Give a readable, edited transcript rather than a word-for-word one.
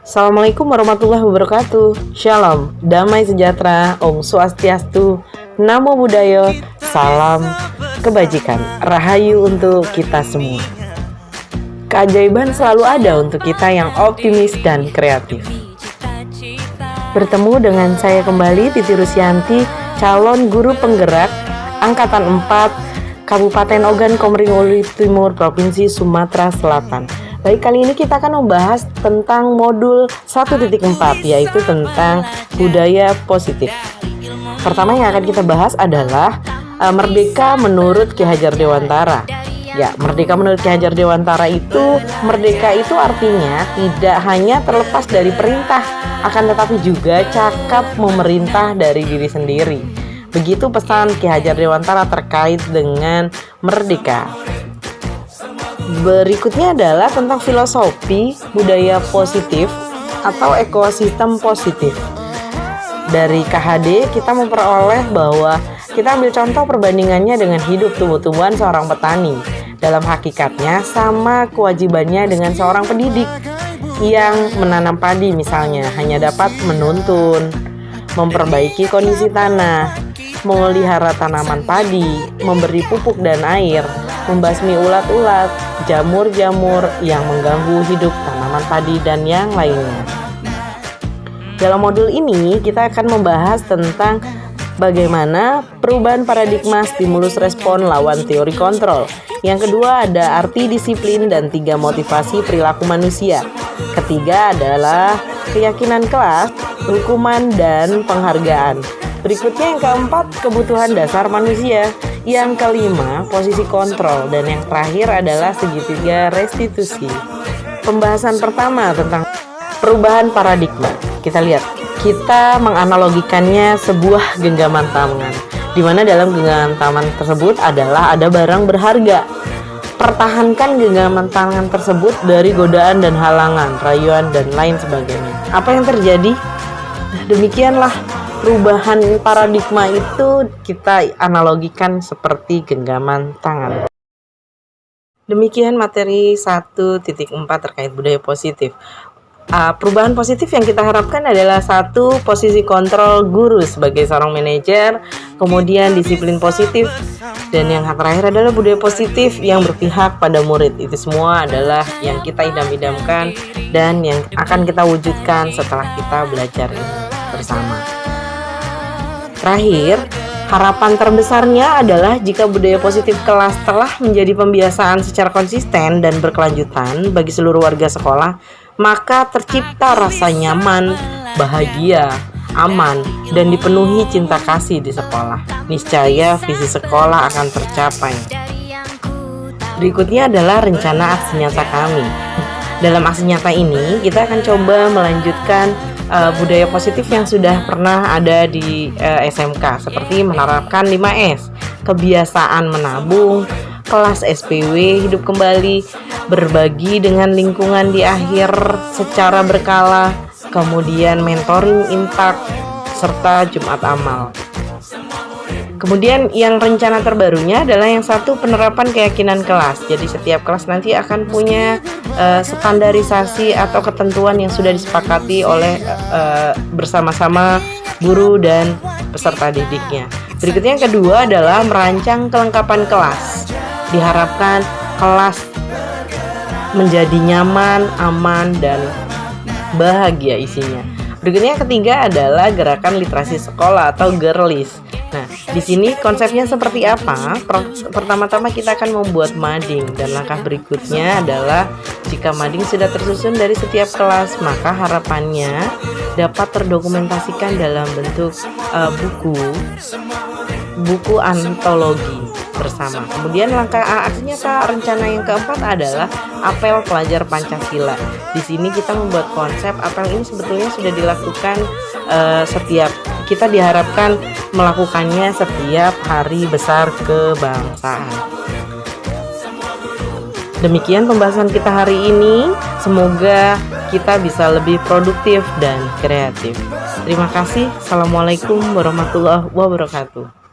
Assalamualaikum warahmatullahi wabarakatuh. Shalom, damai sejahtera, Om Swastiastu, Namo Buddhaya, salam kebajikan, rahayu untuk kita semua. Keajaiban selalu ada untuk kita yang optimis dan kreatif. Bertemu dengan saya kembali, Titi Rusyanti, calon guru penggerak Angkatan 4 Kabupaten Ogan Komering Ulu Timur, Provinsi Sumatera Selatan. Baik, kali ini kita akan membahas tentang modul 1.4, yaitu tentang budaya positif. Pertama yang akan kita bahas adalah merdeka menurut Ki Hajar Dewantara. Ya, merdeka menurut Ki Hajar Dewantara itu, merdeka itu artinya tidak hanya terlepas dari perintah, akan tetapi juga cakap memerintah dari diri sendiri. Begitu pesan Ki Hajar Dewantara terkait dengan merdeka. Berikutnya adalah tentang filosofi budaya positif atau ekosistem positif. Dari KHD kita memperoleh bahwa kita ambil contoh perbandingannya dengan hidup tumbuh-tumbuhan seorang petani. Dalam hakikatnya sama kewajibannya dengan seorang pendidik yang menanam padi misalnya, hanya dapat menuntun, memperbaiki kondisi tanah, memelihara tanaman padi, memberi pupuk dan air, membasmi ulat-ulat, jamur-jamur yang mengganggu hidup tanaman padi, dan yang lainnya. Dalam modul ini kita akan membahas tentang bagaimana perubahan paradigma stimulus respon lawan teori kontrol. Yang kedua ada arti disiplin dan 3 motivasi perilaku manusia. Ketiga adalah keyakinan kelas, hukuman, dan penghargaan. Berikutnya yang keempat, kebutuhan dasar manusia. Yang kelima, posisi kontrol. Dan yang terakhir adalah segitiga restitusi. Pembahasan pertama tentang perubahan paradigma. Kita lihat, kita menganalogikannya sebuah genggaman tangan, di mana dalam genggaman tangan tersebut adalah ada barang berharga. Pertahankan genggaman tangan tersebut dari godaan dan halangan, rayuan, dan lain sebagainya. Apa yang terjadi? Demikianlah perubahan paradigma itu kita analogikan seperti genggaman tangan. Demikian materi 1.4 terkait budaya positif. Perubahan positif yang kita harapkan adalah 1. Posisi kontrol guru sebagai seorang manajer, kemudian disiplin positif, dan yang terakhir adalah budaya positif yang berpihak pada murid. Itu semua adalah yang kita idam-idamkan dan yang akan kita wujudkan setelah kita belajar ini bersama. Terakhir, harapan terbesarnya adalah jika budaya positif kelas telah menjadi pembiasaan secara konsisten dan berkelanjutan bagi seluruh warga sekolah, maka tercipta rasa nyaman, bahagia, aman, dan dipenuhi cinta kasih di sekolah. Niscaya visi sekolah akan tercapai. Berikutnya adalah rencana aksi nyata kami. Dalam aksi nyata ini, kita akan coba melanjutkan budaya positif yang sudah pernah ada di SMK, seperti menerapkan 5S, kebiasaan menabung, kelas SPW hidup kembali, berbagi dengan lingkungan di akhir secara berkala, kemudian mentoring intak, serta Jumat amal. Kemudian yang rencana terbarunya adalah yang 1, penerapan keyakinan kelas. Jadi setiap kelas nanti akan punya standarisasi atau ketentuan yang sudah disepakati oleh bersama-sama guru dan peserta didiknya. Berikutnya yang kedua adalah merancang kelengkapan kelas. Diharapkan kelas menjadi nyaman, aman, dan bahagia isinya. Berikutnya yang ketiga adalah gerakan literasi sekolah atau Girlis. Nah, di sini konsepnya seperti apa? Pertama-tama kita akan membuat mading, dan langkah berikutnya adalah jika mading sudah tersusun dari setiap kelas, maka harapannya dapat terdokumentasikan dalam bentuk buku antologi bersama. Kemudian langkah aksi nyata rencana yang keempat adalah apel pelajar Pancasila. Di sini kita membuat konsep apel ini sebetulnya sudah dilakukan kita diharapkan melakukannya setiap hari besar kebangsaan. Demikian pembahasan kita hari ini. Semoga kita bisa lebih produktif dan kreatif. Terima kasih. Assalamualaikum warahmatullahi wabarakatuh.